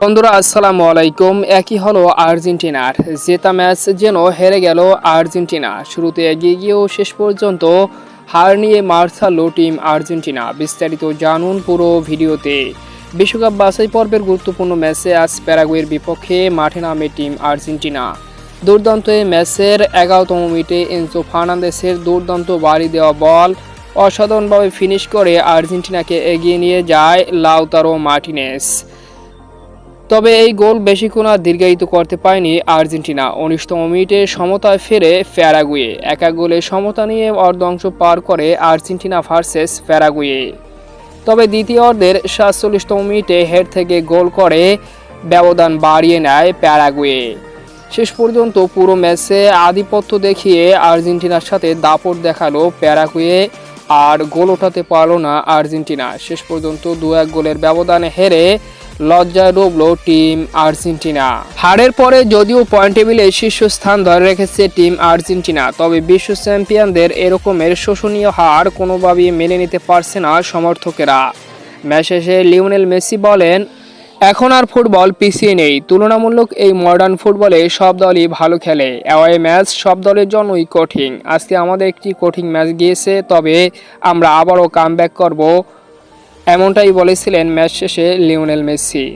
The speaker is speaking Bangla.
বন্ধুরা আসসালামু আলাইকুম। একই হলো আর্জেন্টিনার জেতা ম্যাচ যেন হেরে গেল আর্জেন্টিনা। শুরুতে এগিয়ে গিয়েও শেষ পর্যন্ত হার নিয়ে মাঠ ছাড়ল টিম আর্জেন্টিনা। বিস্তারিত জানুন পুরো ভিডিওতে। বিশ্বকাপ বাছাই পর্বের গুরুত্বপূর্ণ ম্যাচে আজ প্যারাগুয়ের বিপক্ষে মাঠে নামে টিম আর্জেন্টিনা। দুর্দান্ত এই ম্যাচের 11তম মিনিটে এনজো ফার্নান্দেসের দুর্দান্ত বাড়ি দেওয়া বল অসাধারণভাবে ফিনিশ করে আর্জেন্টিনাকে এগিয়ে নিয়ে যায় লাউতারো মার্টিনেজ। তবে এই গোল বেশিক্ষণ আর দীর্ঘায়িত করতে পারেনি আর্জেন্টিনা। 19তম মিনিটে সমতায় ফেরে প্যারাগুয়ে। এক গোলে সমতা নিয়ে অর্ধাংশ পার করে আর্জেন্টিনা ভার্সেস প্যারাগুয়ে। তবে দ্বিতীয় অর্ধের 47তম মিনিটে হেড থেকে গোল করে ব্যবধান বাড়িয়ে নেয় প্যারাগুয়ে। শেষ পর্যন্ত পুরো ম্যাচে আধিপত্য দেখিয়ে আর্জেন্টিনার সাথে দাপট দেখালো প্যারাগুয়ে, আর গোল ওঠাতে পারল না আর্জেন্টিনা। শেষ পর্যন্ত 2-1 গোলের ব্যবধানে হেরে লজ্জায় ডুবল টিম আর্জেন্টিনা। হারের পরে যদিও পয়েন্ট টেবিলে শীর্ষস্থান ধরে রেখেছে টিম আর্জেন্টিনা, তবে বিশ্ব চ্যাম্পিয়নদের এরকমের শোষণীয় হার কোনোভাবেই মেনে নিতে পারছে না সমর্থকেরা। ম্যাচ শেষে লিওনেল মেসি বলেন, এখন আর ফুটবল পিছিয়ে নেই। তুলনামূলক এই মডার্ন ফুটবলে সব দলই ভালো খেলে। অ্যাওয়ে ম্যাচ সব দলের জন্যই কঠিন। আজকে আমাদের একটি কঠিন ম্যাচ গিয়েছে, তবে আমরা আবারও কামব্যাক করব, এমনটাই বলেছিলেন ম্যাচ শেষে লিওনেল মেসি।